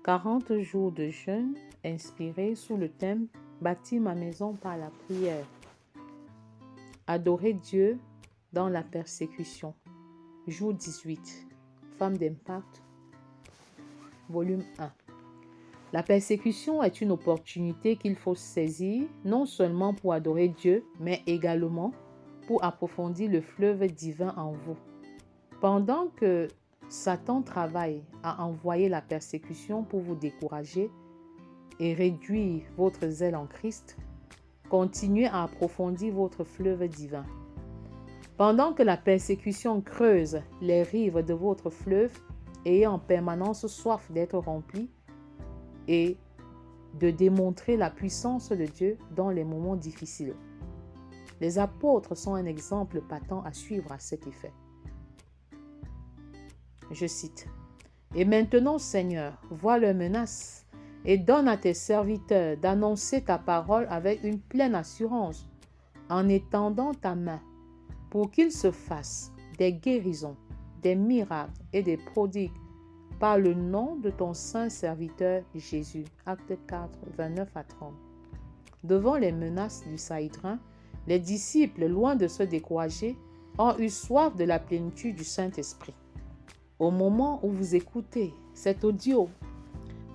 40 jours de jeûne inspirés sous le thème « Bâtir ma maison par la prière ». Adorer Dieu dans la persécution. Jour 18. Femme d'impact. Volume 1. La persécution est une opportunité qu'il faut saisir, non seulement pour adorer Dieu, mais également pour approfondir le fleuve divin en vous. Pendant que Satan travaille à envoyer la persécution pour vous décourager et réduire votre zèle en Christ, continuez à approfondir votre fleuve divin. Pendant que la persécution creuse les rives de votre fleuve, ayez en permanence soif d'être rempli et de démontrer la puissance de Dieu dans les moments difficiles. Les apôtres sont un exemple patent à suivre à cet effet. Je cite, « Et maintenant, Seigneur, vois leurs menaces et donne à tes serviteurs d'annoncer ta parole avec une pleine assurance en étendant ta main pour qu'il se fasse des guérisons, des miracles et des prodigues par le nom de ton saint serviteur Jésus. » Acte 4, 29 à 30. Devant les menaces du Sahédrin, les disciples, loin de se décourager, ont eu soif de la plénitude du Saint-Esprit. Au moment où vous écoutez cet audio,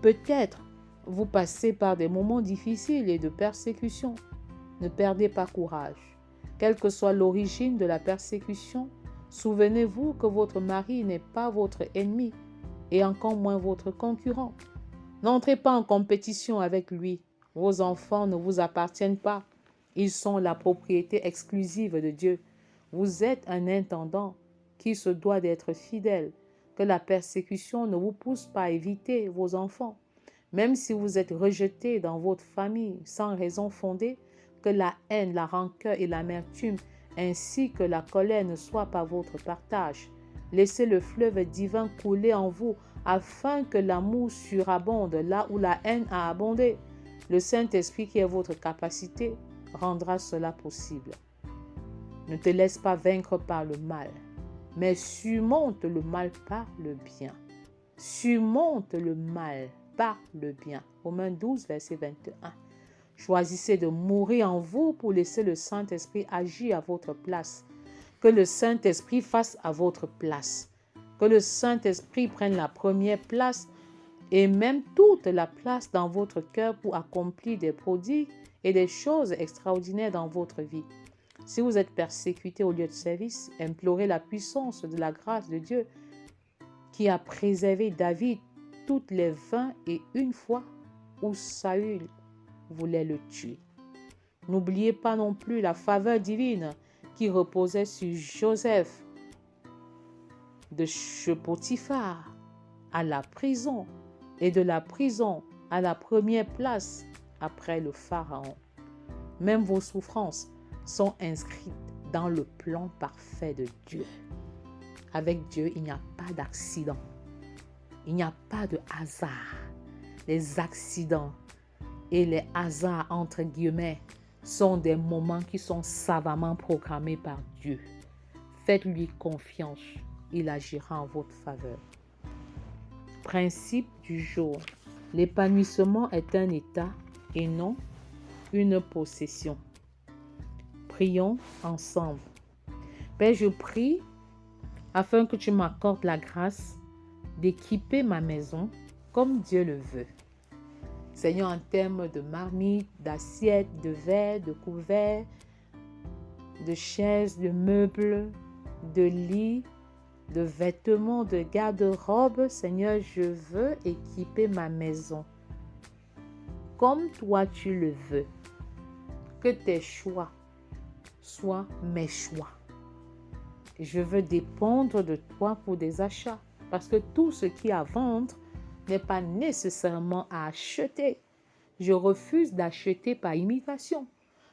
peut-être vous passez par des moments difficiles et de persécution. Ne perdez pas courage. Quelle que soit l'origine de la persécution, souvenez-vous que votre mari n'est pas votre ennemi et encore moins votre concurrent. N'entrez pas en compétition avec lui. Vos enfants ne vous appartiennent pas. Ils sont la propriété exclusive de Dieu. Vous êtes un intendant qui se doit d'être fidèle. Que la persécution ne vous pousse pas à éviter vos enfants. Même si vous êtes rejeté dans votre famille sans raison fondée, que la haine, la rancœur et l'amertume ainsi que la colère ne soient pas votre partage. Laissez le fleuve divin couler en vous afin que l'amour surabonde là où la haine a abondé. Le Saint-Esprit qui est votre capacité rendra cela possible. Ne te laisse pas vaincre par le mal, mais surmonte le mal par le bien. Surmonte le mal par le bien. Romains 12, verset 21. Choisissez de mourir en vous pour laisser le Saint-Esprit agir à votre place. Que le Saint-Esprit fasse à votre place. Que le Saint-Esprit prenne la première place et même toute la place dans votre cœur pour accomplir des prodigues et des choses extraordinaires dans votre vie. Si vous êtes persécuté au lieu de service, implorez la puissance de la grâce de Dieu qui a préservé David toutes les 21 fois où Saül voulait le tuer. N'oubliez pas non plus la faveur divine qui reposait sur Joseph de chez Potiphar à la prison et de la prison à la première place après le Pharaon. Même vos souffrances sont inscrites dans le plan parfait de Dieu. Avec Dieu, il n'y a pas d'accident. Il n'y a pas de hasard. Les accidents et les hasards, entre guillemets, sont des moments qui sont savamment programmés par Dieu. Faites-lui confiance. Il agira en votre faveur. Principe du jour. L'épanouissement est un état et non une possession. Prions ensemble. Père, je prie afin que tu m'accordes la grâce d'équiper ma maison comme Dieu le veut. Seigneur, en termes de marmites, d'assiettes, de verres, de couverts, de chaises, de meubles, de lits, de vêtements, de garde-robe, Seigneur, je veux équiper ma maison comme toi tu le veux. Que tes choix soient mes choix. Je veux dépendre de toi pour des achats parce que tout ce qui est à vendre n'est pas nécessairement à acheter. Je refuse d'acheter par imitation.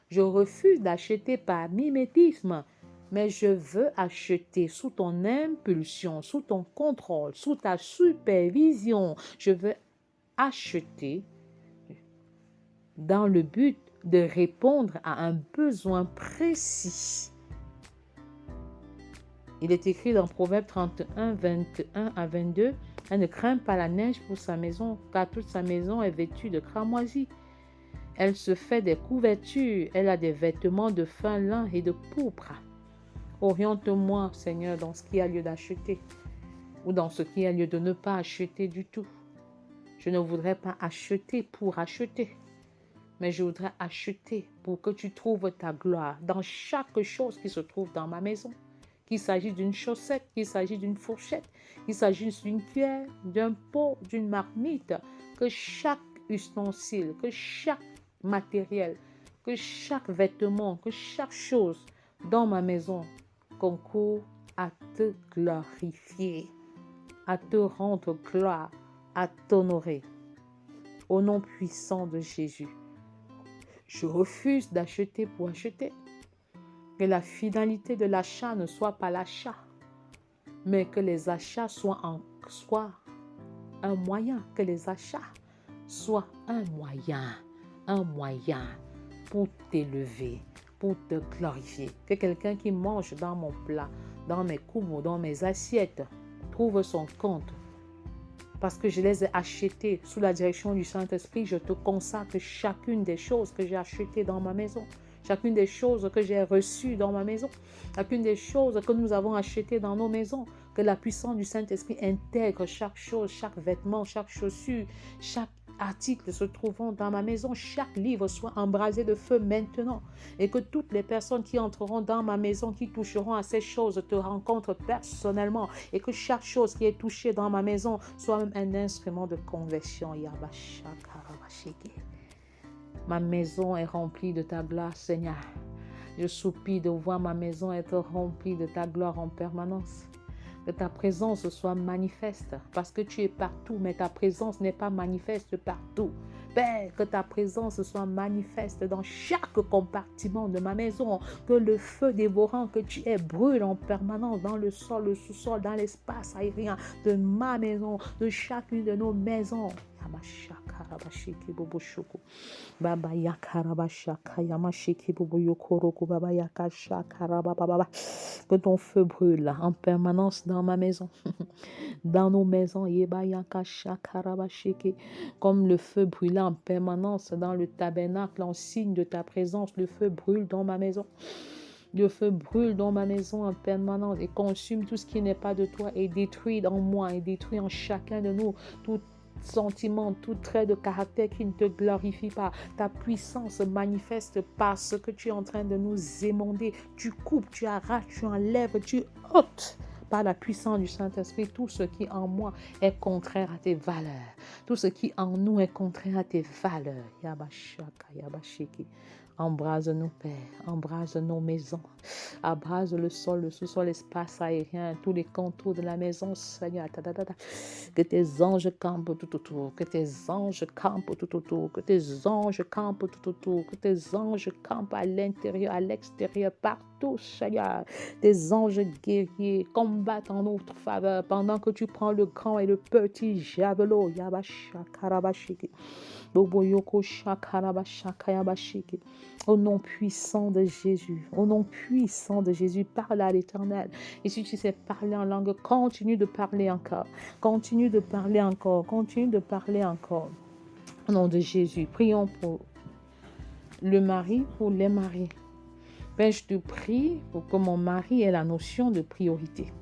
Je refuse d'acheter par mimétisme. Mais je veux acheter sous ton impulsion, sous ton contrôle, sous ta supervision. Je veux acheter dans le but de répondre à un besoin précis Il est écrit dans Proverbe 31, 21 à 22, « Elle ne craint pas la neige pour sa maison, car toute sa maison est vêtue de cramoisie. Elle se fait des couvertures, elle a des vêtements de fin lin et de pourpre. Oriente-moi, Seigneur, dans ce qui a lieu d'acheter ou dans ce qui a lieu de ne pas acheter du tout. Je ne voudrais pas acheter pour acheter, mais je voudrais acheter pour que tu trouves ta gloire dans chaque chose qui se trouve dans ma maison. Qu'il s'agisse d'une chaussette, qu'il s'agisse d'une fourchette, qu'il s'agisse d'une cuillère, d'un pot, d'une marmite, que chaque ustensile, que chaque matériel, que chaque vêtement, que chaque chose dans ma maison concourt à te glorifier, à te rendre gloire, à t'honorer. Au nom puissant de Jésus, je refuse d'acheter pour acheter. Que la finalité de l'achat ne soit pas l'achat, mais que les achats soient un moyen, que les achats soient un moyen pour t'élever, pour te glorifier. Que quelqu'un qui mange dans mon plat, dans mes coupes ou dans mes assiettes, trouve son compte. Parce que je les ai achetés sous la direction du Saint-Esprit, je te consacre chacune des choses que j'ai achetées dans ma maison. Chacune des choses que j'ai reçues dans ma maison, chacune des choses que nous avons achetées dans nos maisons, que la puissance du Saint-Esprit intègre chaque chose, chaque vêtement, chaque chaussure, chaque article se trouvant dans ma maison, chaque livre soit embrasé de feu maintenant, et que toutes les personnes qui entreront dans ma maison, qui toucheront à ces choses, te rencontrent personnellement, et que chaque chose qui est touchée dans ma maison soit même un instrument de conversion. Ma maison est remplie de ta gloire, Seigneur. Je soupire de voir ma maison être remplie de ta gloire en permanence. Que ta présence soit manifeste, parce que tu es partout, mais ta présence n'est pas manifeste partout. Père, que ta présence soit manifeste dans chaque compartiment de ma maison, que le feu dévorant que tu es brûle en permanence dans le sol, le sous-sol, dans l'espace aérien de ma maison, de chacune de nos maisons. Baba yakarabashaka yamashiki bobo yokoroko baba yakashakaraba baba. Que ton feu brûle en permanence dans ma maison, dans nos maisons, yeba yakashakarabashiki, comme le feu brûle en permanence dans le tabernacle en signe de ta présence. Le feu brûle dans ma maison. Le feu brûle dans ma maison en permanence et consume tout ce qui n'est pas de toi et détruit dans moi et détruit en chacun de nous tout sentiment, tout trait de caractère qui ne te glorifie pas. Ta puissance manifeste par ce que tu es en train de nous émonder. Tu coupes, tu arraches, tu enlèves, tu ôtes par la puissance du Saint-Esprit tout ce qui en moi est contraire à tes valeurs. Tout ce qui en nous est contraire à tes valeurs. Yabashaka, yabashiki. Embrase-nous, Père, embrase nos maisons, abrase le sol, le sous-sol, l'espace aérien, tous les contours de la maison, Seigneur. Que tes anges campent tout autour, que tes anges campent tout autour, que tes anges campent tout autour, que tes anges campent à l'intérieur, à l'extérieur, partout, Seigneur. Tes anges guerriers combattent en notre faveur pendant que tu prends le grand et le petit javelot. Yabashakarabashiki. Au nom puissant de Jésus, au nom puissant de Jésus, parle à l'Éternel. Et si tu sais parler en langue, continue de parler encore. Continue de parler encore. Continue de parler encore. Au nom de Jésus, prions pour le mari, pour les maris. Père, je te prie pour que mon mari ait la notion de priorité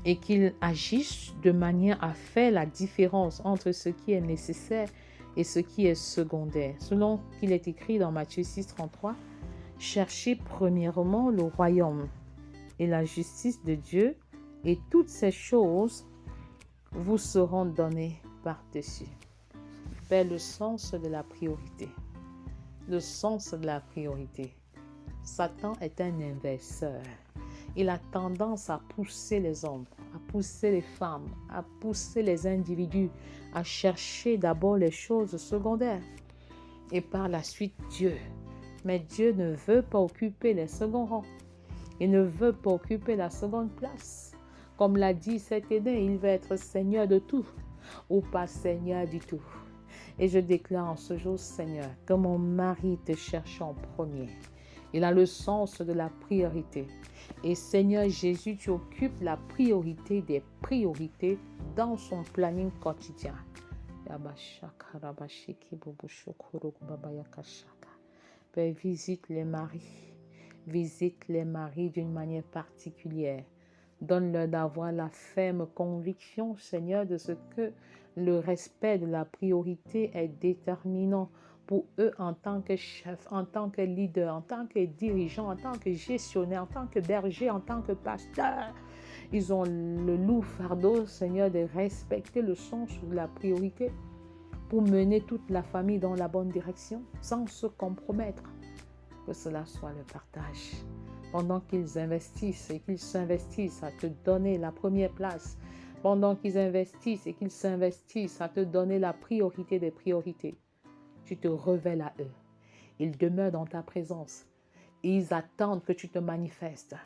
et qu'il agisse de manière à faire la différence entre ce qui est nécessaire et ce qui est secondaire. Selon qu'il est écrit dans Matthieu 6, 33, « Cherchez premièrement le royaume et la justice de Dieu, et toutes ces choses vous seront données par-dessus. » Père, le sens de la priorité. Le sens de la priorité. Satan est un inverseur. Il a tendance à pousser les hommes, à pousser les femmes, à pousser les individus à chercher d'abord les choses secondaires et par la suite Dieu. Mais Dieu ne veut pas occuper les seconds rangs. Il ne veut pas occuper la seconde place. Comme l'a dit cet Éden, il veut être Seigneur de tout ou pas Seigneur du tout. Et je déclare en ce jour, Seigneur, que mon mari te cherche en premier. Il a le sens de la priorité. Et Seigneur Jésus, tu occupes la priorité des priorités dans son planning quotidien. Père, visite les maris d'une manière particulière. Donne-leur d'avoir la ferme conviction, Seigneur, de ce que le respect de la priorité est déterminant pour eux en tant que chef, en tant que leader, en tant que dirigeant, en tant que gestionnaire, en tant que berger, en tant que pasteur. Ils ont le lourd fardeau, Seigneur, de respecter le sens de la priorité pour mener toute la famille dans la bonne direction sans se compromettre. Que cela soit le partage. Pendant qu'ils investissent et qu'ils s'investissent à te donner la première place, pendant qu'ils investissent et qu'ils s'investissent à te donner la priorité des priorités, tu te révèles à eux. Ils demeurent dans ta présence. Ils attendent que tu te manifestes.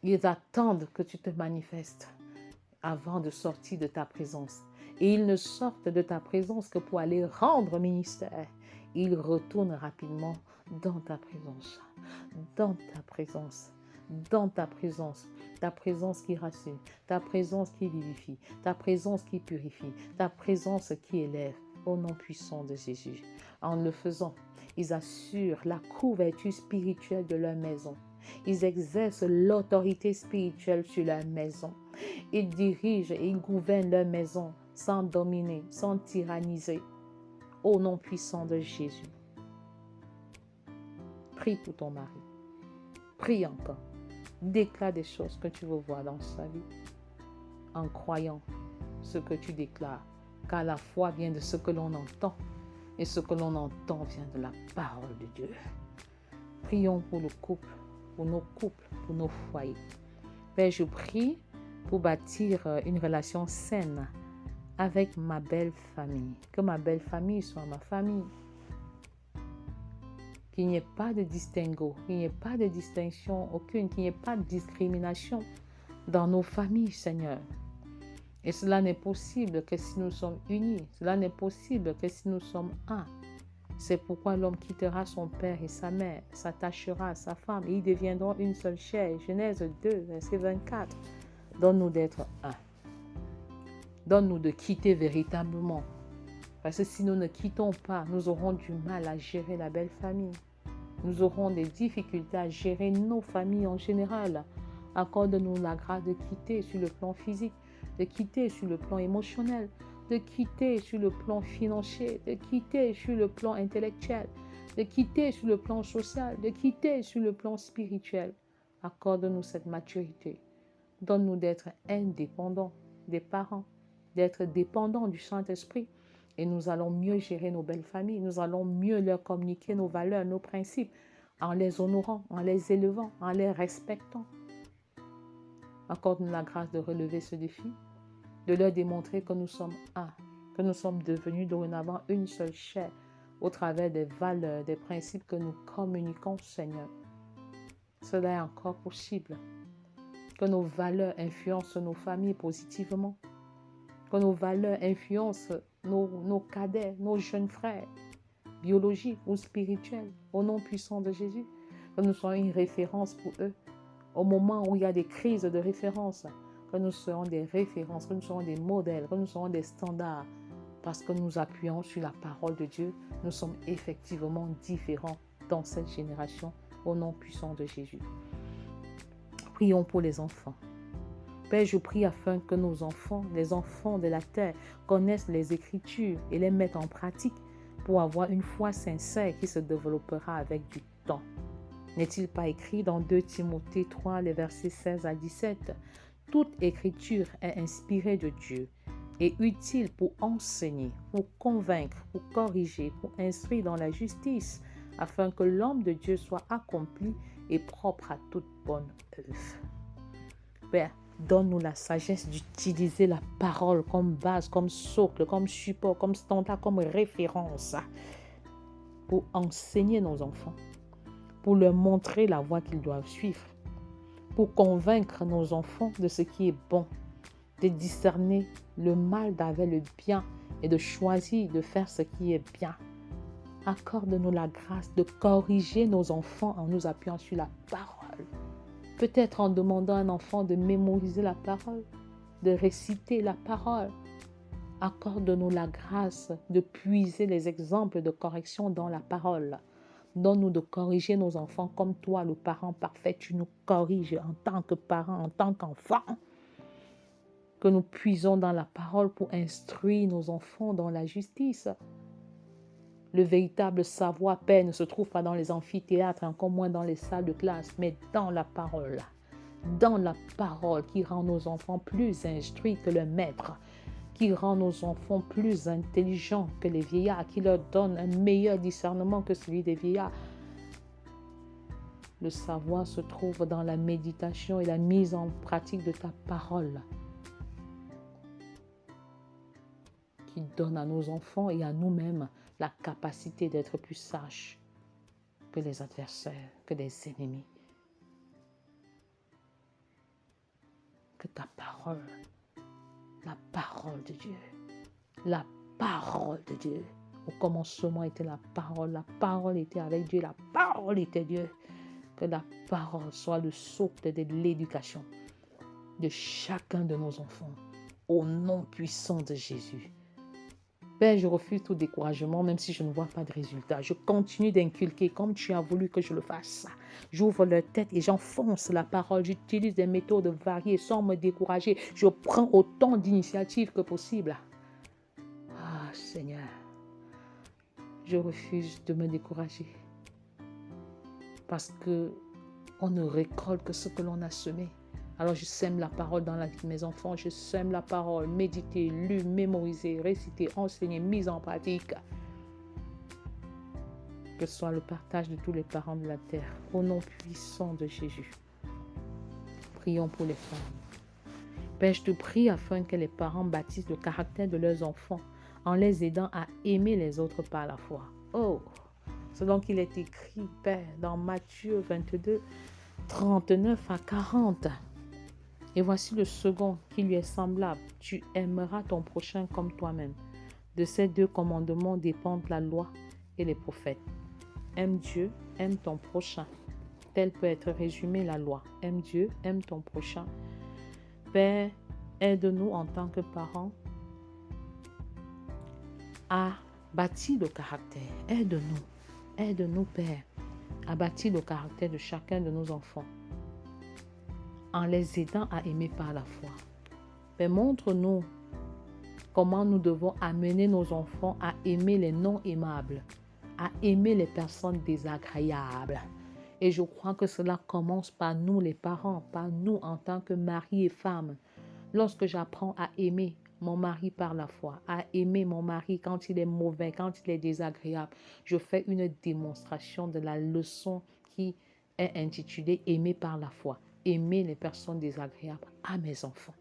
Ils attendent que tu te manifestes avant de sortir de ta présence. Et ils ne sortent de ta présence que pour aller rendre ministère. Ils retournent rapidement dans ta présence. Dans ta présence. Dans ta présence. Ta présence qui rassure. Ta présence qui vivifie. Ta présence qui purifie. Ta présence qui élève. Au nom puissant de Jésus. En le faisant, ils assurent la couverture spirituelle de leur maison. Ils exercent l'autorité spirituelle sur leur maison. Ils dirigent et ils gouvernent leur maison sans dominer, sans tyranniser. Au nom puissant de Jésus. Prie pour ton mari. Prie encore. Déclare des choses que tu veux voir dans sa vie. En croyant ce que tu déclares. Car la foi vient de ce que l'on entend. Et ce que l'on entend vient de la parole de Dieu. Prions pour le couple, pour nos couples, pour nos foyers. Père, je prie pour bâtir une relation saine avec ma belle famille. Que ma belle famille soit ma famille. Qu'il n'y ait pas de distinguo, qu'il n'y ait pas de distinction aucune, qu'il n'y ait pas de discrimination dans nos familles, Seigneur. Et cela n'est possible que si nous sommes unis. Cela n'est possible que si nous sommes un. C'est pourquoi l'homme quittera son père et sa mère, s'attachera à sa femme et ils deviendront une seule chair. Genèse 2, verset 24. Donne-nous d'être un. Donne-nous de quitter véritablement. Parce que si nous ne quittons pas, nous aurons du mal à gérer la belle famille. Nous aurons des difficultés à gérer nos familles en général. Accorde-nous la grâce de quitter sur le plan physique, de quitter sur le plan émotionnel, de quitter sur le plan financier, de quitter sur le plan intellectuel, de quitter sur le plan social, de quitter sur le plan spirituel. Accorde-nous cette maturité. Donne-nous d'être indépendants des parents, d'être dépendants du Saint-Esprit. Et nous allons mieux gérer nos belles familles. Nous allons mieux leur communiquer nos valeurs, nos principes, en les honorant, en les élevant, en les respectant. Accorde-nous la grâce de relever ce défi, de leur démontrer que nous sommes un, que nous sommes devenus dorénavant une seule chair au travers des valeurs, des principes que nous communiquons, Seigneur. Cela est encore possible. Que nos valeurs influencent nos familles positivement. Que nos valeurs influencent nos cadets, nos jeunes frères, biologiques ou spirituels, au nom puissant de Jésus. Que nous soyons une référence pour eux. Au moment où il y a des crises de référence, que nous soyons des références, que nous soyons des modèles, que nous soyons des standards. Parce que nous appuyons sur la parole de Dieu, nous sommes effectivement différents dans cette génération, au nom puissant de Jésus. Prions pour les enfants. Père, je prie afin que nos enfants, les enfants de la terre, connaissent les Écritures et les mettent en pratique pour avoir une foi sincère qui se développera avec du temps. N'est-il pas écrit dans 2 Timothée 3, les versets 16 à 17 ? Toute écriture est inspirée de Dieu et utile pour enseigner, pour convaincre, pour corriger, pour instruire dans la justice, afin que l'homme de Dieu soit accompli et propre à toute bonne œuvre. Père, donne-nous la sagesse d'utiliser la parole comme base, comme socle, comme support, comme standard, comme référence pour enseigner nos enfants, pour leur montrer la voie qu'ils doivent suivre, pour convaincre nos enfants de ce qui est bon, de discerner le mal d'avec le bien et de choisir de faire ce qui est bien. Accorde-nous la grâce de corriger nos enfants en nous appuyant sur la parole. peut-être en demandant à un enfant de mémoriser la parole, de réciter la parole. Accorde-nous la grâce de puiser les exemples de correction dans la parole. Donne-nous de corriger nos enfants comme toi, le parent parfait. Tu nous corriges en tant que parent, en tant qu'enfant. Que nous puisons dans la parole pour instruire nos enfants dans la justice. Le véritable savoir, Père, ne se trouve pas dans les amphithéâtres, encore moins dans les salles de classe, mais dans la parole. Dans la parole qui rend nos enfants plus instruits que le maître, qui rend nos enfants plus intelligents que les vieillards, qui leur donne un meilleur discernement que celui des vieillards. Le savoir se trouve dans la méditation et la mise en pratique de ta parole, qui donne à nos enfants et à nous-mêmes la capacité d'être plus sages que les adversaires, que les ennemis. Que ta parole, la parole de Dieu, la parole de Dieu. Au commencement était la parole était avec Dieu, la parole était Dieu. Que la parole soit le socle de l'éducation de chacun de nos enfants, au nom puissant de Jésus. Père, je refuse tout découragement, même si je ne vois pas de résultat. Je continue d'inculquer comme tu as voulu que je le fasse. J'ouvre leur tête et j'enfonce la parole. J'utilise des méthodes variées sans me décourager. Je prends autant d'initiatives que possible. Ah, Seigneur, je refuse de me décourager. Parce qu'on ne récolte que ce que l'on a semé. Alors je sème la parole dans la vie de mes enfants. Je sème la parole, méditer, lire, mémoriser, réciter, enseigner, mise en pratique. Que ce soit le partage de tous les parents de la terre. Au nom puissant de Jésus. Prions pour les femmes. Père, je te prie afin que les parents bâtissent le caractère de leurs enfants en les aidant à aimer les autres par la foi. Oh, selon qu'il est écrit, Père, dans Matthieu 22, 39 à 40. Et voici le second qui lui est semblable. Tu aimeras ton prochain comme toi-même. De ces deux commandements dépendent la loi et les prophètes. Aime Dieu, aime ton prochain. Tel peut être résumé la loi. Aime Dieu, aime ton prochain. Père, aide-nous en tant que parents à bâtir le caractère. Aide-nous, Père, à bâtir le caractère de chacun de nos enfants, en les aidant à aimer par la foi. Mais montre-nous comment nous devons amener nos enfants à aimer les non-aimables, à aimer les personnes désagréables. Et je crois que cela commence par nous les parents, par nous en tant que mari et femme. Lorsque j'apprends à aimer mon mari par la foi, à aimer mon mari quand il est mauvais, quand il est désagréable, je fais une démonstration de la leçon qui est intitulée « Aimer par la foi ». Aimer les personnes désagréables à mes enfants.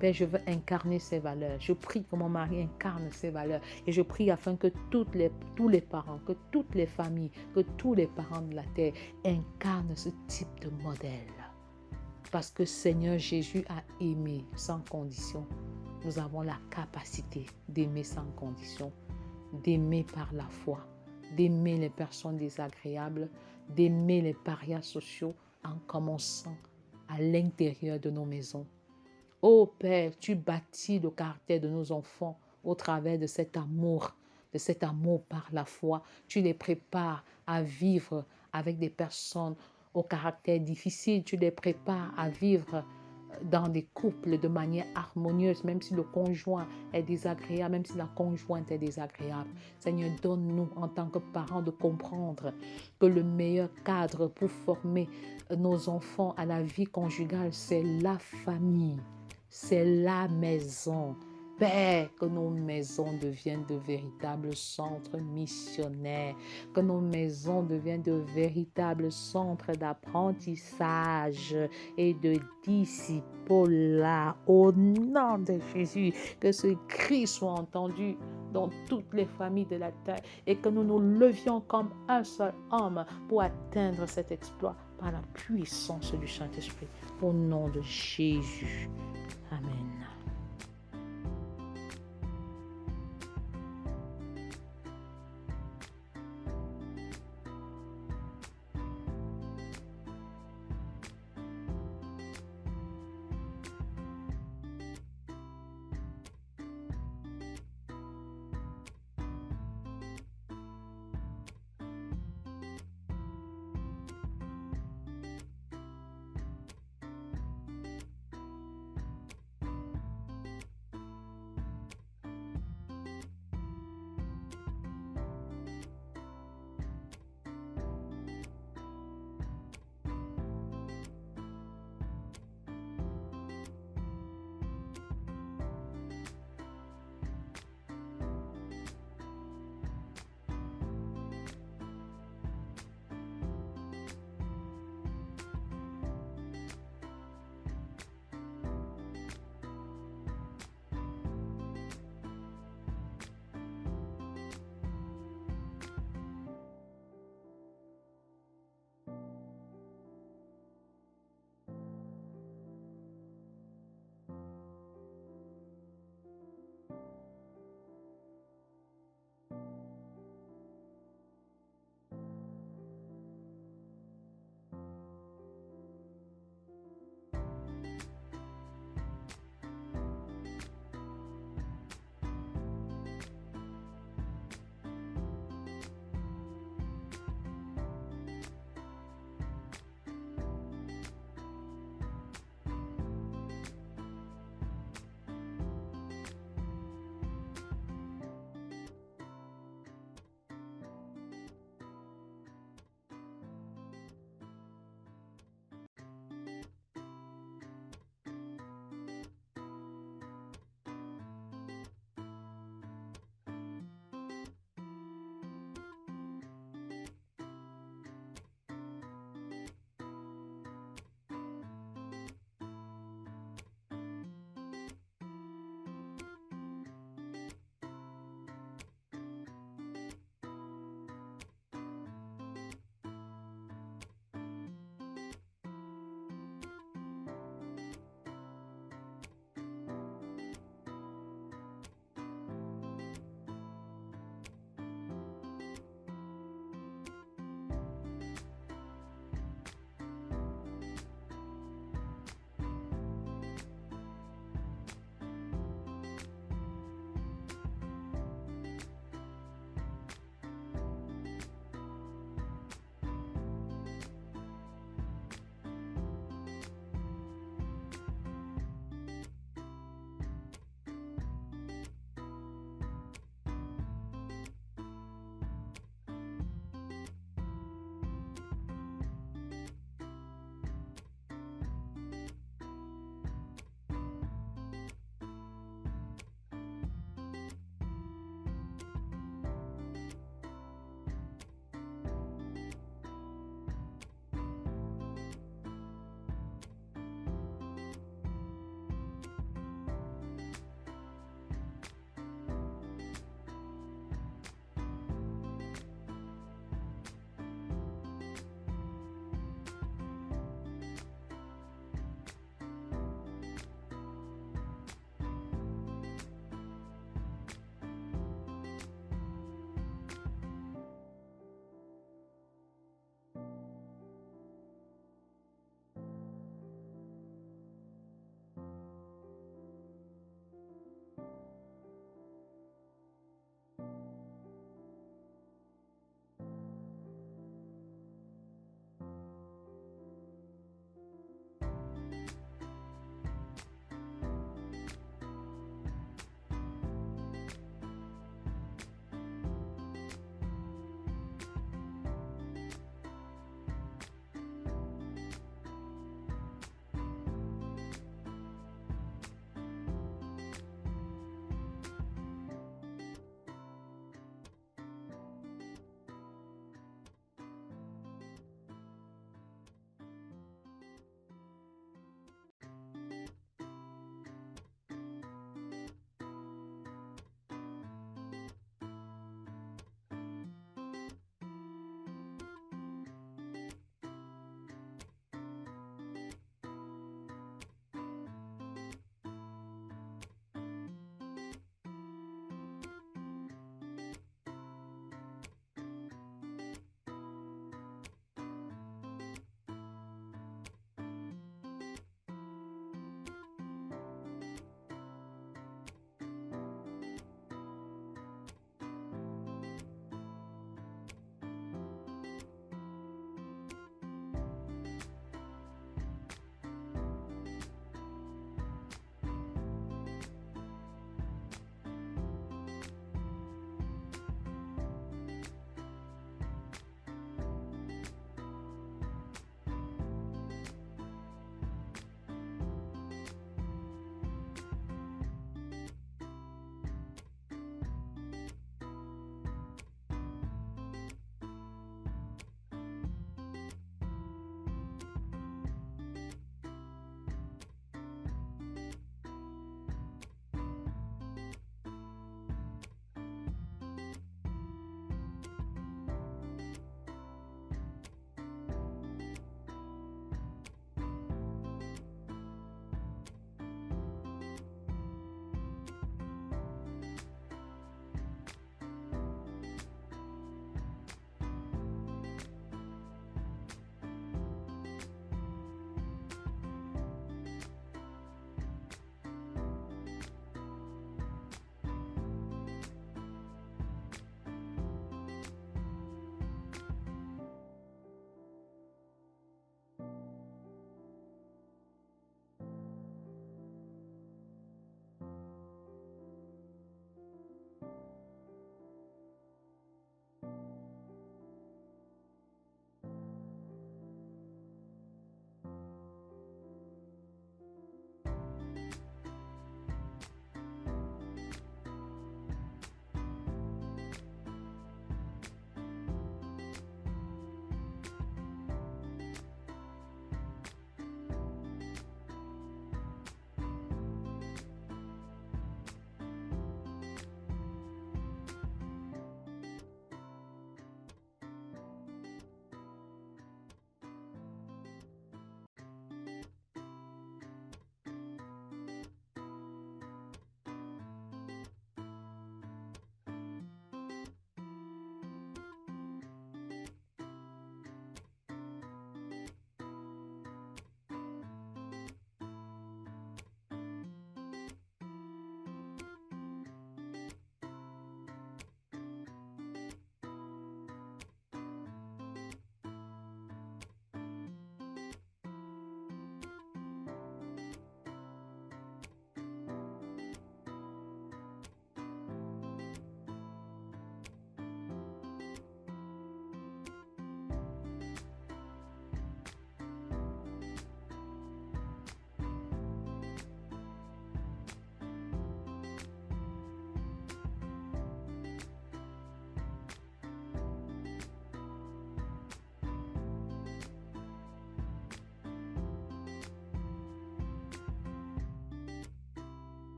Père, je veux incarner ces valeurs. Je prie que mon mari incarne ces valeurs. Et je prie afin que tous les parents, que toutes les familles, que tous les parents de la terre incarnent ce type de modèle. Parce que Seigneur Jésus a aimé sans condition. Nous avons la capacité d'aimer sans condition, d'aimer par la foi, d'aimer les personnes désagréables, d'aimer les parias sociaux, en commençant à l'intérieur de nos maisons. Ô Père, tu bâtis le caractère de nos enfants au travers de cet amour par la foi. Tu les prépares à vivre avec des personnes au caractère difficile. Tu les prépares à vivre dans des couples de manière harmonieuse, même si le conjoint est désagréable, même si la conjointe est désagréable. Seigneur, donne-nous en tant que parents de comprendre que le meilleur cadre pour former nos enfants à la vie conjugale, c'est la famille, c'est la maison. Père, que nos maisons deviennent de véritables centres missionnaires, que nos maisons deviennent de véritables centres d'apprentissage et de disciple-là. Au nom de Jésus, que ce cri soit entendu dans toutes les familles de la terre et que nous nous levions comme un seul homme pour atteindre cet exploit par la puissance du Saint-Esprit. Au nom de Jésus. Amen.